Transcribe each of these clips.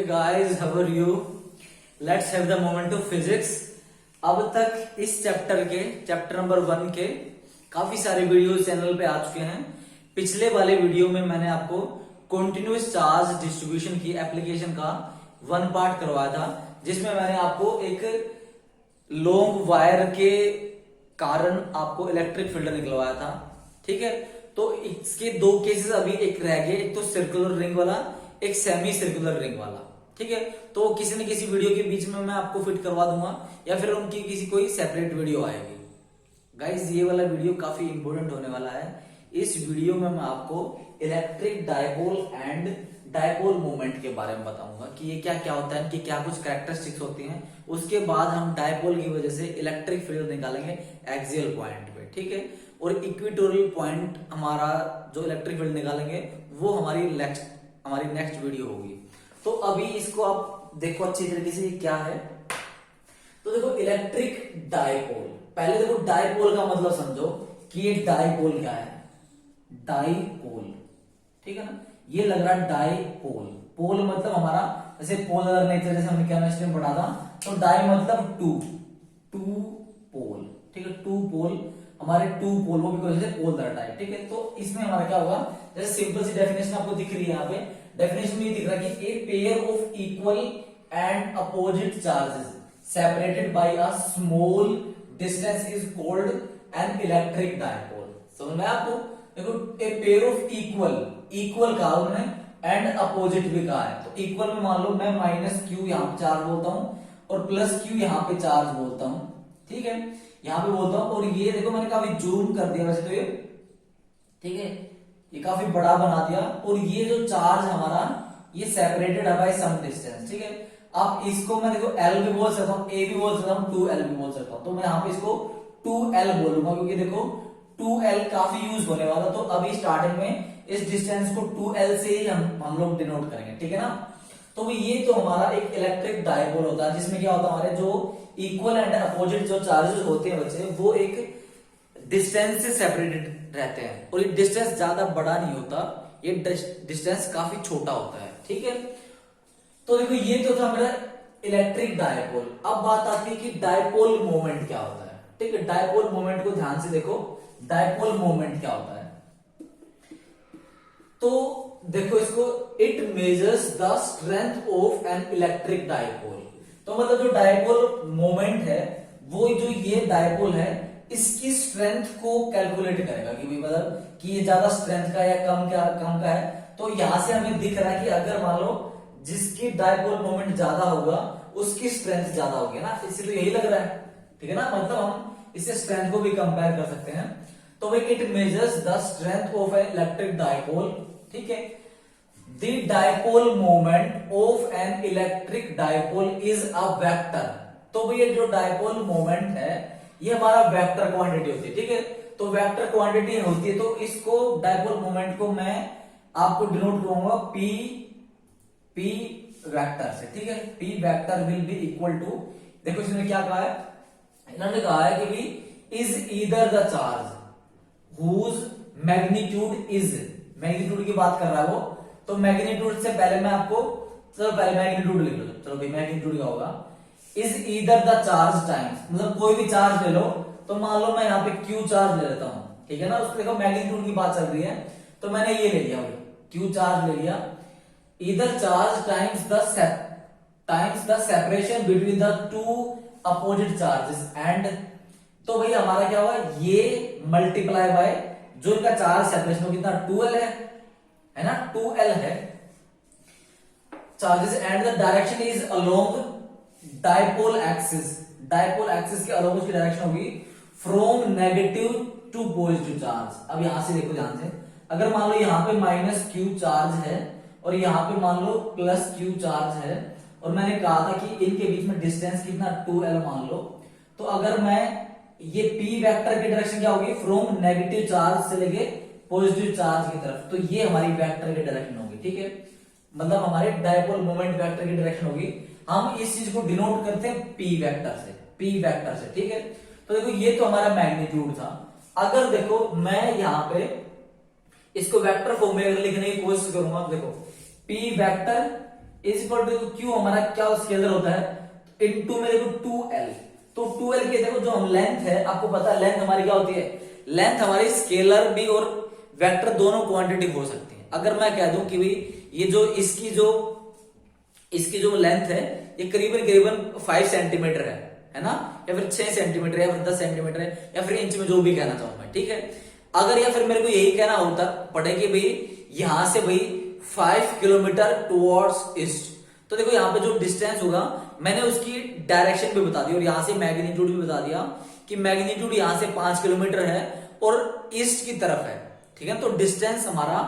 guys, how are you? Let's have the moment of physics. अब तक इस chapter number 1 के काफी सारे वीडियो चैनल पे आ चुके हैं। पिछले वाले वीडियो में मैंने आपको कॉन्टिन्यूस चार्ज डिस्ट्रीब्यूशन की एप्लीकेशन का 1 पार्ट करवाया था, जिसमें मैंने आपको एक लॉन्ग वायर के कारण आपको इलेक्ट्रिक फील्ड निकलवाया था। ठीक है, तो इसके 2 केसेस अभी एक रह गए, एक तो सर्कुलर रिंग वाला, एक सेमी सर्कुलर रिंग वाला। ठीक है, तो किसी न किसी वीडियो के बीच में मैं आपको फिट करवा दूंगा या फिर उनकी किसी कोई सेपरेट वीडियो आएगी। गाइस, ये वाला वीडियो काफी इंपॉर्टेंट होने वाला है। इस वीडियो में मैं आपको electric dipole and dipole moment के बारे में बताऊंगा कि ये क्या क्या होता है, कि क्या कुछ कैरेक्टरिस्टिक्स होती हैं। उसके बाद हम डायपोल की वजह से इलेक्ट्रिक फील्ड निकालेंगे एक्सियल पॉइंट पे। ठीक है, और इक्वेटोरियल पॉइंट हमारा जो इलेक्ट्रिक फील्ड निकालेंगे वो हमारी नेक्स्ट वीडियो होगी। तो अभी इसको आप देखो अच्छी तरीके से, ये क्या है। तो देखो इलेक्ट्रिक डायपोल, पहले देखो डायपोल का मतलब समझो कि ये डायपोल क्या है। डायपोल, ठीक है ना, ये लग रहा है डायपोल। पोल मतलब हमारा जैसे पोलर नेचर, जैसे हमने केमिस्ट्री में पढ़ा था। तो डाई मतलब टू पोल। ठीक है, 2 पोल, हमारे 2 पोल वो भी कोई जैसे पोलर टाइप। ठीक है, तो इसमें हमारा क्या होगा, जैसे सिंपल सी डेफिनेशन आपको दिख रही है यहाँ पे। डेफिनेशन में ये दिख रहा है कि a pair of equal and opposite charges separated by a small distance is called an electric dipole. समझ में आपको? देखो, ए पेयर ऑफ इक्वल कहा उन्होंने एंड अपोजिट भी कहा है। तो इक्वल में मान लो मैं माइनस क्यू यहाँ पे चार्ज बोलता हूँ और प्लस क्यू यहाँ पे चार्ज बोलता हूँ। ठीक है, यहाँ पे बोलता हूँ। और ये देखो मैंने काफी जूम कर दिया वैसे तो ये, ठीक है, ये काफी बड़ा बना दिया। और ये जो चार्ज हमारा ये सेपरेटेड है बाय सम डिस्टेंस। ठीक है, अब इसको मैं देखो एल भी बोल सकता हूँ, ए भी बोल सकता हूँ, 2L भी बोल सकता हूँ। तो मैं यहाँ पे इसको 2L बोलूंगा, क्योंकि देखो 2L काफी यूज होने वाला। तो अभी स्टार्टिंग में इस डिस्टेंस को 2L से ही हम लोग डिनोट करेंगे। ठीक है ना। तो ये तो हमारा एक इलेक्ट्रिक डायपोल होता है, जिसमें क्या होता है, हमारे जो इक्वल एंड अपोजिट जो चार्जेस होते हैं बच्चे, वो एक डिस्टेंस से सेपरेटेड रहते हैं। और ये डिस्टेंस ज्यादा बड़ा नहीं होता, ये डिस्टेंस काफी छोटा होता है। ठीक है, तो देखो ये तो था मेरा इलेक्ट्रिक डायपोल। अब बात आती है कि डायपोल मोमेंट क्या होता है। ठीक है, डायपोल मोमेंट को ध्यान से देखो, डायपोल मोमेंट क्या होता है। तो देखो इसको, it measures the strength of an electric dipole. तो मतलब जो डायपोल मोमेंट है, वो जो ये डायपोल है, इसकी स्ट्रेंथ को कैलकुलेट करेगा कि भाई मतलब कि ये ज्यादा स्ट्रेंथ का या कम का है। तो यहां से हमें दिख रहा है कि अगर मान लो जिसकी डायपोल मोमेंट ज्यादा होगा उसकी स्ट्रेंथ ज्यादा होगी ना, इससे तो यही लग रहा है। ठीक है ना, मतलब हम इससे स्ट्रेंथ को भी कंपेयर कर सकते हैं। तो भाई it measures the strength of an electric dipole. ठीक है, the dipole moment of an electric dipole is a vector. तो भाई ये जो डायपोल मोमेंट है ये हमारा वेक्टर क्वांटिटी होती है। ठीक है, तो वेक्टर क्वांटिटी होती है, तो इसको डायपोल मोमेंट को मैं आपको डिनोट करूंगा पी वेक्टर से। ठीक है, P vector will be equal to, देखो इसने क्या कहा है, इन्होंने कहा है कि भी is either the charge whose magnitude is, magnitude की बात कर रहा है वो। तो मैग्नीट्यूड से पहले मैं आपको, चलो पहले मैग्नीट्यूड लिख लो। चलो भाई मैग्नीट्यूड क्या होगा, is either the charge times, मतलब कोई भी चार्ज ले लो। तो मान लो मैं यहाँ पे क्यू चार्ज ले लेता हूं। ठीक है ना, उसको देखो मैग्नीट्यूड की बात चल रही है, तो मैंने ये ले लिया, क्यू चार्ज ले लिया। Either charge times the separation between the 2 opposite charges and, तो भाई हमारा क्या हुआ, ये मल्टीप्लाई बाय जो इनका चार्ज सेपरेशन हो कितना, 2L है ना, 2L है charges and the direction is along dipole axis. Dipole axis के अलोंग उसकी डायरेक्शन होगी from negative to positive charge. अब यहां से देखो ध्यान से, अगर मान लो यहाँ पे माइनस क्यू चार्ज है और यहाँ पे मान लो प्लस क्यू चार्ज है, और मैंने कहा था कि इनके बीच में डिस्टेंस कितना, 2L मान लो। तो अगर मैं ये P वेक्टर की डायरेक्शन क्या होगी, फ्रॉम नेगेटिव चार्ज से लेके पॉजिटिव चार्ज की तरफ, तो ये हमारी वेक्टर की डायरेक्शन होगी। ठीक है, मतलब हमारे डायपोल मोमेंट वेक्टर की डायरेक्शन होगी। हम इस चीज को डिनोट करते हैं P वेक्टर से। ठीक है, तो देखो ये तो हमारा मैग्नीट्यूड था। अगर देखो मैं यहाँ पे इसको वेक्टर फॉर्म में अगर लिखने की कोशिश करूंगा, देखो P vector is equal to Q हमारा क्या स्केलर होता है, इनटू में देखो 2l, तो 2l के देखो जो हम लेंथ है, आपको पता है लेंथ हमारी क्या होती है, लेंथ हमारी स्केलर भी और वेक्टर दोनों क्वांटिटी हो सकती है। अगर मैं कह दूं कि भाई ये जो इसकी जो लेंथ है ये करीबन करीबन 5 सेंटीमीटर है ना, या फिर 6 सेंटीमीटर या फिर 10 सेंटीमीटर है, या फिर इंच में जो भी कहना चाहूं मैं, ठीक है। अगर या फिर मेरे को यही कहना होता पड़े कि भाई यहां से भाई 5 किलोमीटर टुवर्ड्स ईस्ट, तो देखो यहाँ पे जो डिस्टेंस होगा मैंने उसकी डायरेक्शन भी बता दी और यहाँ से मैग्नीट्यूड भी बता दिया कि मैग्नीट्यूड यहाँ से 5 किलोमीटर है और ईस्ट की तरफ है, ठीक है। तो डिस्टेंस हमारा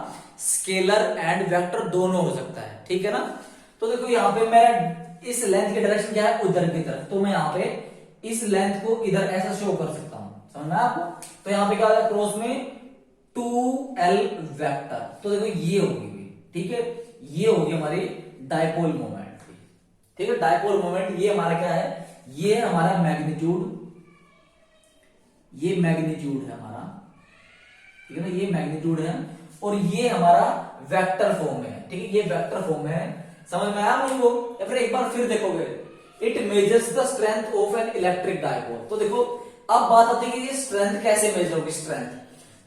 स्केलर एंड वेक्टर दोनों हो सकता है, ठीक है ना। तो देखो यहाँ पे मेरा इस लेंथ की डायरेक्शन क्या है, उधर की तरफ, तो मैं यहाँ पे इस लेंथ को इधर ऐसा शो कर सकता हूं, समझना आपको। तो यहाँ पे क्या होगा, क्रॉस में 2l वेक्टर, तो देखो ये होगी, ठीक है, ये होगी हमारी डायपोल मोमेंट, ठीक है। डायपोल मोमेंट ये हमारा क्या है, ये हमारा मैग्नीट्यूड, ये मैग्नीट्यूड है हमारा, ठीक है ना, ये मैग्नीट्यूड है और ये हमारा वेक्टर फॉर्म है, ठीक है, ये वेक्टर फॉर्म है, समझ में आया मुझको। या फिर एक बार फिर देखोगे, it measures the strength of an electric dipole, तो देखो अब बात आती है कि ये स्ट्रेंथ कैसे मेजर होगी, स्ट्रेंथ,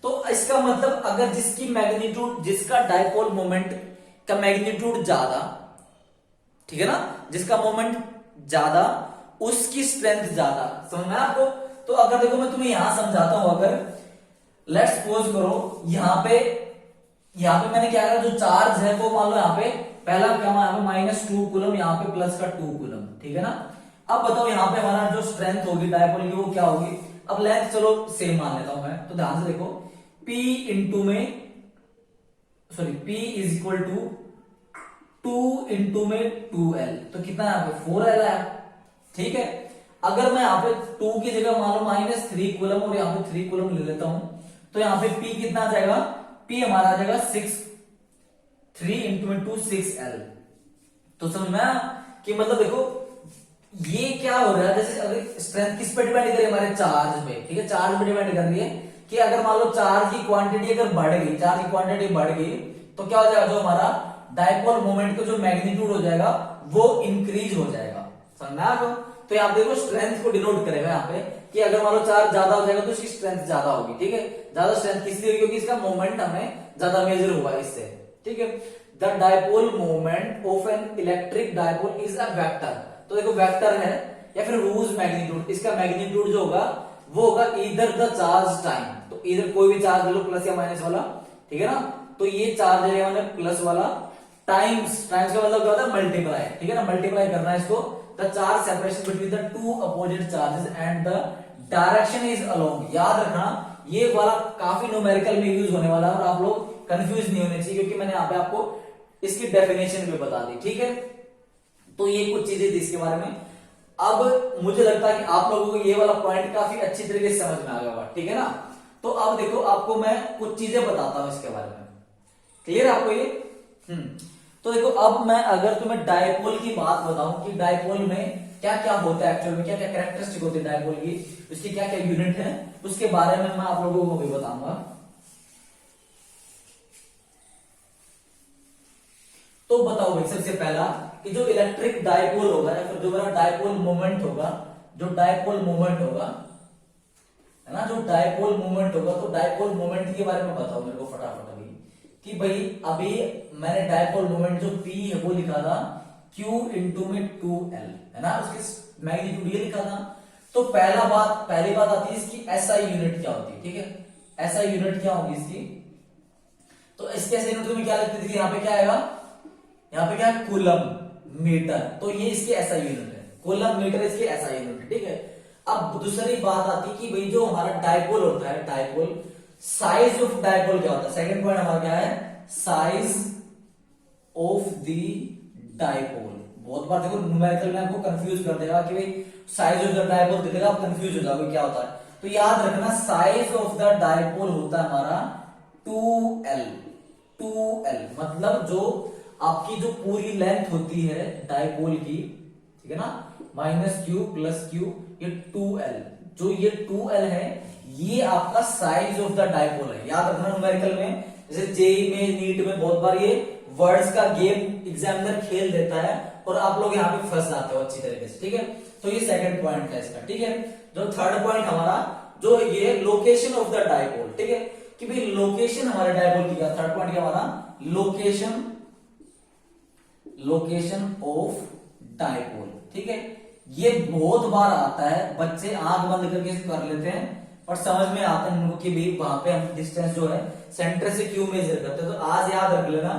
तो इसका मतलब अगर जिसकी मैग्नीट्यूड, जिसका डायपोल मोमेंट का मैग्नीट्यूड ज्यादा, ठीक है ना, जिसका मोमेंट ज्यादा उसकी स्ट्रेंथ ज्यादा, समझ में आपको। तो अगर देखो मैं तुम्हें यहां समझाता हूं, अगर लेट्स सपोज करो यहां पे मैंने क्या करा, जो चार्ज है वो मान लो यहाँ पे पहला क्या, यहाँ पे -2 कूलम, यहाँ पे प्लस का 2 कूलम, ठीक है ना। अब बताओ यहाँ पे हमारा जो स्ट्रेंथ होगी डायपोल की वो क्या होगी, अब लेंथ चलो सेम मान लेता हूं मैं, तो ध्यान से देखो P is equal to 2 into में 2l, तो कितना यहाँ पे 4l है, ठीक है। अगर मैं यहाँ पे 2 की जगह मान लो -3 कूलम और यहाँ पे 3 कूलम ले लेता हूं, तो यहाँ पे P कितना आ जाएगा, P हमारा आ जाएगा 3 इंटू में 2 6l, तो समझ में आया कि मतलब देखो ये क्या हो रहा है, जैसे अगर स्ट्रेंथ किस पे डिपेंड कर रही है, हमारे चार्ज पे, ठीक है, चार्ज पे डिपेंड कर रही है कि अगर मान लो चार्ज की क्वांटिटी अगर बढ़ गई, चार्ज की क्वांटिटी बढ़ गई तो क्या हो जाएगा, जो हमारा डायपोल मोमेंट का जो मैग्नीट्यूड हो जाएगा वो इंक्रीज हो जाएगा, समझना आपको। तो यहाँ देखो स्ट्रेंथ को डिनोट करेगा यहाँ पे कि अगर मान लो चार्ज ज्यादा हो जाएगा तो इसकी स्ट्रेंथ ज्यादा होगी, ठीक है। ज्यादा स्ट्रेंथ किस लिए, क्योंकि इसका मोमेंट हमें ज्यादा मेजर हुआ इससे, ठीक है। The dipole moment of an electric dipole is a vector, तो देखो वेक्टर है या फिर हुज मैग्नीट्यूड, इसका मैग्नीट्यूड जो होगा वो होगा इधर द चार्ज टाइम, तो इधर कोई भी चार्ज ले लो प्लस या माइनस वाला, ठीक है ना, तो ये चार्ज है मैंने प्लस वाला, टाइम्स का मतलब क्या होता है, मल्टीप्लाई, ठीक है ना, मल्टीप्लाई करना है इसको, the charge separation between the two opposite charges and the direction is along. याद रखना ये वाला काफी न्यूमेरिकल में यूज होने वाला है और आप लोग कंफ्यूज नहीं होने चाहिए, क्योंकि मैंने यहाँ पे आपको इसकी डेफिनेशन भी बता दी, ठीक है। तो ये कुछ चीजें थी इसके बारे में। अब मुझे लगता है कि आप लोगों को ये वाला पॉइंट काफी अच्छी तरीके से समझ में आ गया होगा, ठीक है ना। तो अब देखो आपको मैं कुछ चीजें बताता हूं इसके बारे में, क्लियर आपको ये। तो देखो अब मैं अगर तुम्हें डायपोल की बात बताऊं कि डायपोल में क्या क्या होता है, एक्चुअल में क्या क्या कैरेक्टरिस्टिक होती है डायपोल की, उसकी क्या क्या यूनिट है, उसके बारे में मैं आप लोगों को भी बताऊंगा। तो बताओ भाई सबसे पहला कि जो इलेक्ट्रिक डायपोल होगा या फिर जो मेरा डायपोल मोमेंट होगा, जो डायपोल मोमेंट होगा है ना, जो डायपोल मोमेंट होगा, तो डायपोल मोमेंट के बारे में बताओ मेरे को फटाफट अभी कि भाई अभी मैंने डायपोल मोमेंट जो P है वो लिखा था Q इंटू में 2l, है ना, उसकी मैग्नीट्यूड ये लिखा था। तो पहली बात आती है इसकी SI यूनिट क्या होती है, ठीक है, SI यूनिट क्या होगी इसकी, तो इसके SI यूनिट में क्या लिखती थी, यहाँ पे क्या आएगा, यहाँ पे क्या है, कूलम मीटर, तो ये इसकी SI यूनिट है, कूलम मीटर इसकी SI यूनिट है, ठीक है। अब दूसरी बात आती है कि भाई जो हमारा डायपोल होता है, डायपोल, साइज ऑफ डायपोल क्या होता है, सेकंड पॉइंट हमारा क्या है, साइज ऑफ द डायपोल। बहुत बार देखो न्यूमेरिकल में आपको कंफ्यूज कर देगा कि भाई साइज ऑफ द डायपोल दिखेगा, आप कंफ्यूज हो जाओगे क्या होता है। तो याद रखना साइज ऑफ द डायपोल होता है हमारा 2l, मतलब जो आपकी जो पूरी लेंथ होती है डायपोल की, ठीक है ना, -q + q, ये 2l, जो ये 2l है ये आपका साइज ऑफ द डायपोल है। याद रखना न्यूमेरिकल में, जैसे जेई में, नीट में बहुत बार ये वर्ड्स का गेम एग्जामिनर खेल देता है और आप लोग यहाँ पे फंस जाते हो अच्छी तरीके से, ठीक है। तो ये सेकंड पॉइंट है इसका, ठीक है। जो थर्ड पॉइंट हमारा जो ये लोकेशन ऑफ द डायपोल, ठीक है, कि भाई लोकेशन हमारे डायपोल की क्या, थर्ड पॉइंट क्या हमारा लोकेशन ऑफ डायपोल, ठीक है। ये बहुत बार आता है, बच्चे आंख बंद करके कर लेते हैं और समझ में आता है उनको कि भाई वहां पे हम डिस्टेंस जो है सेंटर से क्यों मेजर करते हैं। तो आज याद रख लेना,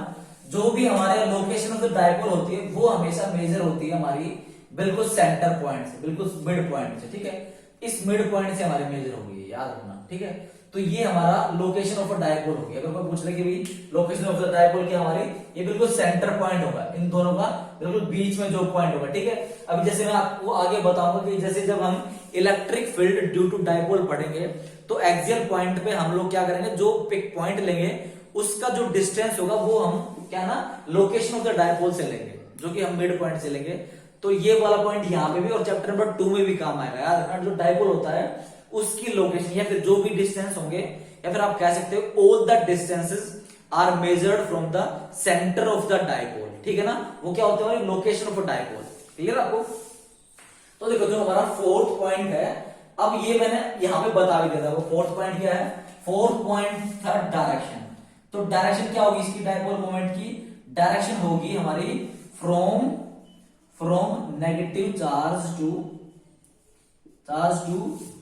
जो भी हमारे लोकेशन ऑफ द डायपोल होती है वो हमेशा मेजर होती है हमारी बिल्कुल सेंटर पॉइंट से, बिल्कुल मिड पॉइंट से, ठीक है। इस मिड पॉइंट से हमारी मेजर होगी, याद रखना, ठीक है। तो ये हमारा लोकेशन ऑफ अ डायपोल होगी। अगर कोई पूछ ले कि भाई लोकेशन ऑफ द डायपोल क्या हमारी, ये बिल्कुल सेंटर पॉइंट होगा, इन दोनों का बिल्कुल बीच में जो पॉइंट होगा, ठीक है। अभी जैसे मैं आपको आगे बताऊंगा कि जैसे जब हम electric field due to dipole पढ़ेंगे तो एक्सियल पॉइंट पे हम लोग क्या करेंगे, जो पिक पॉइंट लेंगे उसका जो डिस्टेंस होगा वो हम क्या ना लोकेशन ऑफ द डायपोल से लेंगे, जो कि हम मिड पॉइंट से लेंगे। तो ये वाला पॉइंट यहाँ पे भी और चैप्टर नंबर 2 में भी काम आएगा। याद रखना, जो डायपोल होता है उसकी लोकेशन या फिर जो भी डिस्टेंस होंगे, या फिर आप कह सकते हो all the distances are measured from the centre of the dipole, ठीक है ना, वो क्या होता है location of a dipole. Clear आपको? तो देखो जो हमारा फोर्थ पॉइंट है, अब ये मैंने यहां पे बता भी दिया था, वो फोर्थ पॉइंट क्या है, फोर्थ पॉइंट था डायरेक्शन। तो डायरेक्शन क्या होगी इसकी, डायपोल मोमेंट की डायरेक्शन होगी हमारी from negative charge to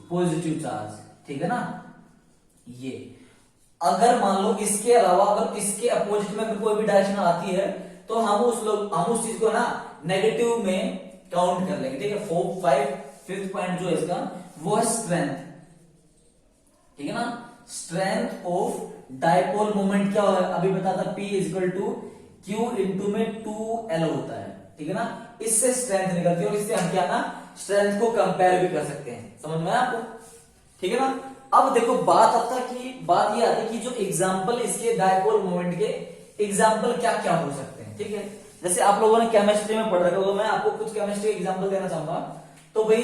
positive charge, ठीक है ना। ये अगर मान लो इसके अलावा अगर इसके अपोजिट में कोई भी डायरेक्शन आती है तो हम उस चीज को ना नेगेटिव में काउंट कर लेंगे, ठीक है। फिफ्थ पॉइंट जो है इसका वो है स्ट्रेंथ, ठीक है ना। स्ट्रेंथ ऑफ डायपोल मोमेंट क्या है, अभी बताता, P equal to Q into में 2L होता है, ठीक है ना। इससे स्ट्रेंथ निकलती है और इससे हम क्या ना स्ट्रेंथ को कंपेयर भी कर सकते हैं। समझ में आया आपको, ठीक है ना। अब देखो बात ये आती है कि जो एग्जाम्पल इसके डायपोल मोमेंट के एग्जाम्पल क्या क्या हो सकते हैं, ठीक है। जैसे आप लोगों ने केमिस्ट्री में पढ़ रखा होगा, मैं आपको कुछ केमिस्ट्री एग्जाम्पल देना चाहूंगा। तो भाई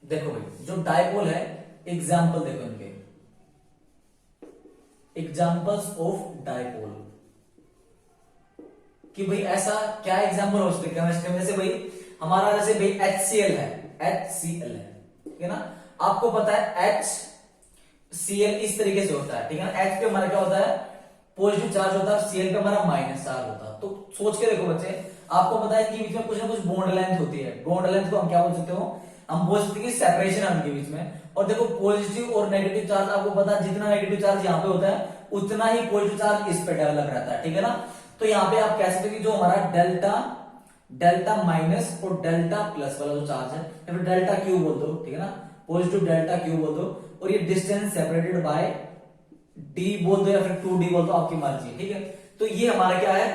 देखो भाई जो डायपोल है, एग्जाम्पल देखो इनके, एग्जाम्पल्स ऑफ डायपोल, कि भाई ऐसा क्या एग्जाम्पल हो सकते हैं केमिस्ट्री में। जैसे भाई हमारा जैसे भाई HCl है, ठीक है ना। आपको पता है HCl इस तरीके से होता है, ठीक है ना। H पे हमारा क्या होता है, पॉजिटिव चार्ज होता है, Cl पे हमारा माइनस चार्ज होता है। तो सोच के देखो बच्चे, आपको पता है कि बीच में कुछ ना कुछ बॉन्ड लेंथ होती है। बॉन्ड लेंथ को हम क्या बोल सकते हो, हम बोल सकते हैं कि सेपरेशन है उनके बीच में। और देखो पॉजिटिव और नेगेटिव चार्ज, आपको पता है जितना नेगेटिव चार्ज यहाँ पे होता है उतना ही पॉजिटिव चार्ज इस पे डेवलप रहता है, ठीक है ना। तो यहाँ पे आप कह सकते हो कि जो हमारा डेल्टा माइनस और डेल्टा प्लस वाला जो चार्ज है, या फिर डेल्टा क्यू बोल दो, ठीक है ना, पॉजिटिव डेल्टा क्यू बोल दो, और ये डिस्टेंस सेपरेटेड बाय डी बोल दो या फिर 2D बोल दो, आपकी मर्जी है, ठीक है। तो ये हमारा क्या है,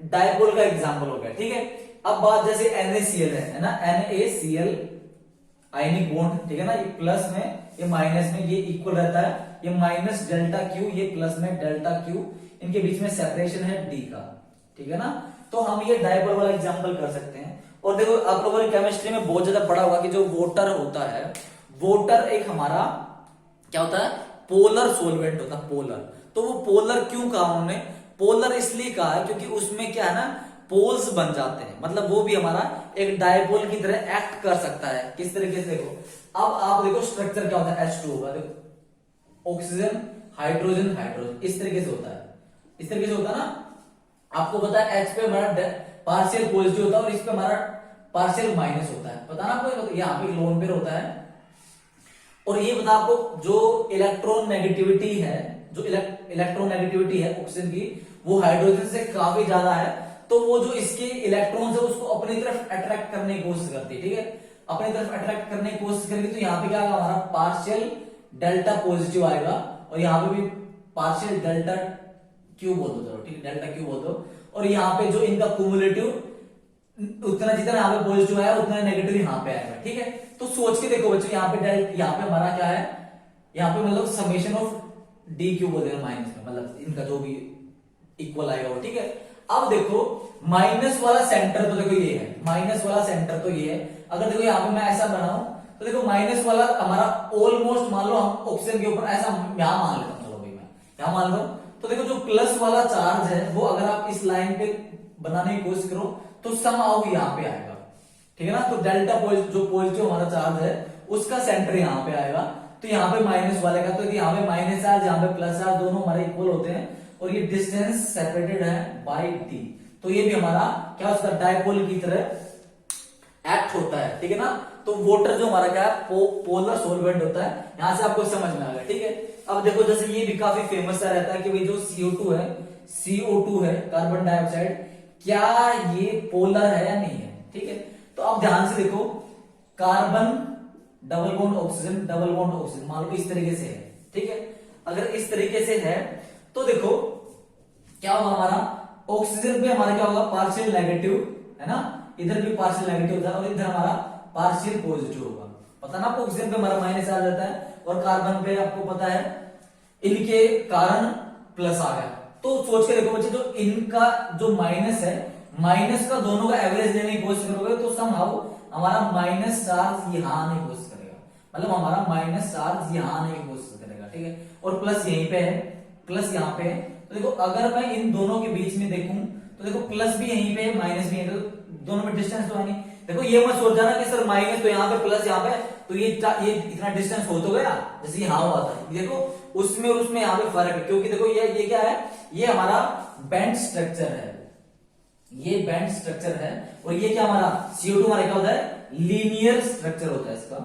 डायपोल का एग्जांपल हो गया, ठीक है। अब बात जैसे NaCl है ना, NaCl आयनिक बॉन्ड, ठीक है ना, ये प्लस में ये माइनस में ये इक्वल रहता है, ये माइनस डेल्टा क्यू ये प्लस में डेल्टा क्यू, इनके बीच में सेपरेशन है D का, ठीक है ना। तो हम ये डायपोल वाला एग्जांपल कर सकते हैं। और देखो आप लोगों ने केमिस्ट्री में बहुत ज्यादा पढ़ा होगा कि जो वाटर होता है, वाटर एक हमारा क्या होता है, पोलर सोलवेंट होता है, पोलर। तो वो पोलर क्यों कहा उन्होंने, पोलर इसलिए कहा है क्योंकि उसमें क्या है ना पोल्स बन जाते हैं, मतलब वो भी हमारा एक डायपोल की तरह एक्ट कर सकता है। किस तरीके से, देखो अब आप देखो स्ट्रक्चर क्या होता है, H2 होगा, देखो ऑक्सीजन हाइड्रोजन हाइड्रोजन इस तरीके से होता है, इस तरीके से होता है ना। आपको पता है H पे हमारा पार्शियल पॉजिटिव होता है और इस पे हमारा पार्शियल माइनस होता है, पता ना आपको, यहाँ पे लोन पेयर होता है। और ये बता आपको जो इलेक्ट्रॉन नेगेटिविटी है, जो इलेक्ट्रॉन नेगेटिविटी है ऑक्सीजन की, वो हाइड्रोजन से काफी ज्यादा है। तो वो जो इसके इलेक्ट्रॉन्स है उसको अपनी तरफ अट्रैक्ट करने की कोशिश करती है, ठीक है, अपनी तरफ अट्रैक्ट करने की कोशिश करेगी। तो यहाँ पे क्या आएगा, हमारा पार्शियल डेल्टा पॉजिटिव आएगा, और यहाँ पे भी पार्शियल डेल्टा क्यू बोल दो, चलो ठीक है, डेल्टा क्यू बोल दो। और यहाँ पे जो इनका क्यूमुलेटिव उतना जितना यहाँ पे पॉजिटिव आया उतना नेगेटिव यहाँ पे आएगा, ठीक है। तो सोच के देखो बच्चों, यहाँ पे हमारा क्या है, यहाँ पे मतलब समेशन ऑफ डी क्यू बोल देना माइनस में, मतलब इनका जो भी इक्वल आएगा वो, ठीक है। अब देखो माइनस वाला सेंटर तो देखो ये है, माइनस वाला सेंटर तो ये है। अगर देखो यहाँ पे मैं ऐसा बनाऊं तो देखो माइनस वाला हमारा ऑलमोस्ट मान लो हम ऑक्सीजन के ऊपर ऐसा यहां मान लेता हूं, चलो भाई मैं यहां मान लो तो देखो जो प्लस वाला चार्ज है वो अगर आप इस लाइन पे बनाने की कोशिश करो तो समहाउ यहाँ पे आएगा, ठीक है ना। तो डेल्टा जो पॉजिटिव हमारा चार्ज है उसका सेंटर यहाँ पे आएगा, तो यहाँ पे माइनस वाले का, तो यहाँ पे माइनस चार्ज यहाँ पे प्लस चार्ज दोनों हमारे इक्वल होते हैं और ये डिस्टेंस सेपरेटेड है बाय डी। तो ये भी हमारा क्या उसका डायपोल की तरह एक्ट होता है, ठीक है ना। तो वाटर जो हमारा क्या है पोलर सॉल्वेंट होता है, यहां से आपको समझ में आ गया, ठीक है। अब देखो जैसे ये भी काफी फेमस सा रहता है कि भाई जो CO2 है कार्बन डाइऑक्साइड, क्या ये पोलर है या नहीं है, ठीक है। तो आप ध्यान से देखो, carbon double bond oxygen double bond oxygen, मान लो इस तरीके से है, ठीक है। अगर इस तरीके से है तो देखो क्या होगा, हमारा ऑक्सीजन पे हमारा क्या होगा, पार्शियल नेगेटिव है ना, इधर भी पार्शियल नेगेटिव होता है और इधर हमारा पार्शियल पॉजिटिव होगा। पता ना आपको, ऑक्सीजन पे हमारा माइनस आ जाता है और कार्बन पे आपको पता है इनके कारण प्लस आ गया। तो सोच के देखो बच्चे, जो इनका जो माइनस है, माइनस का दोनों का एवरेज लेने की कोशिश करोगे तो समहाउ हमारा माइनस चार्ज यहां आने की कोशिश करेगा, मतलब हमारा माइनस चार्ज यहां आने की कोशिश करेगा, ठीक है। और प्लस यहीं पे है, प्लस यहाँ पे है। तो देखो अगर मैं इन दोनों के बीच में देखूं तो देखो प्लस भी यहीं पे है, माइनस भी यहीं पे, तो दोनों में डिस्टेंस तो है नहीं। देखो ये मत सोच जाना कि सर माइनस तो यहाँ पे प्लस यहाँ पे, तो ये इतना डिस्टेंस हो तो गया जैसे यहाँ हुआ था। देखो उसमें और उसमें यहाँ पे फर्क है, क्योंकि देखो ये क्या है, ये हमारा बेंड स्ट्रक्चर है, ये बेंड स्ट्रक्चर है। और ये क्या हमारा CO2 हमारा क्या होता है, लीनियर स्ट्रक्चर होता है, इसका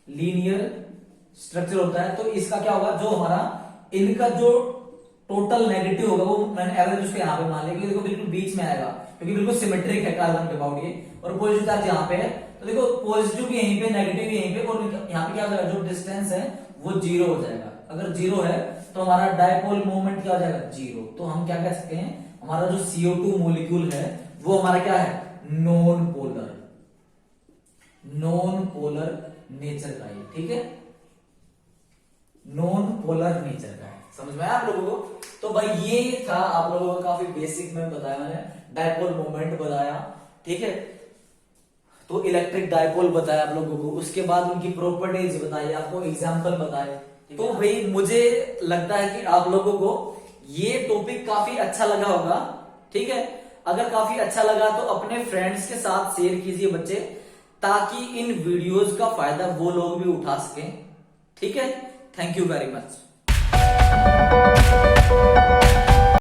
लीनियर स्ट्रक्चर होता है। तो इसका क्या होगा, जो हमारा इनका जो टोटल नेगेटिव होगा वो मैंने एवरेज उसके यहाँ पे मान लिया, क्योंकि देखो बिल्कुल बीच में आएगा, क्योंकि बिल्कुल सिमेट्रिक है कार्बन के अबाउट ये, और पॉजिटिव चार्ज यहाँ पे है। तो देखो पॉजिटिव भी यहीं पे, नेगेटिव भी यहीं पे, और यहाँ पे क्या हो जाएगा, जो डिस्टेंस है वो जीरो हो जाएगा। अगर जीरो है तो हमारा डायपोल मोमेंट क्या हो जाएगा, जीरो। तो हम क्या कह सकते हैं, हमारा जो CO2 मॉलिक्यूल है वो हमारा क्या है, नॉन पोलर नेचर का है, ठीक है, नॉन पोलर नेचर का है। समझ में आया आप लोगों को। तो भाई ये था आप लोगों को काफी बेसिक में बताया मैंने, डायपोल मोमेंट बताया, ठीक है। तो इलेक्ट्रिक डायपोल बताया आप लोगों को, उसके बाद उनकी प्रॉपर्टीज बताई, आपको एग्जांपल बताए। तो भाई मुझे लगता है कि आप लोगों को ये टॉपिक काफी अच्छा लगा होगा, ठीक है। अगर काफी अच्छा लगा तो अपने फ्रेंड्स के साथ शेयर कीजिए बच्चे, ताकि इन वीडियोस का फायदा वो लोग भी उठा सकें, ठीक है। Thank you very much.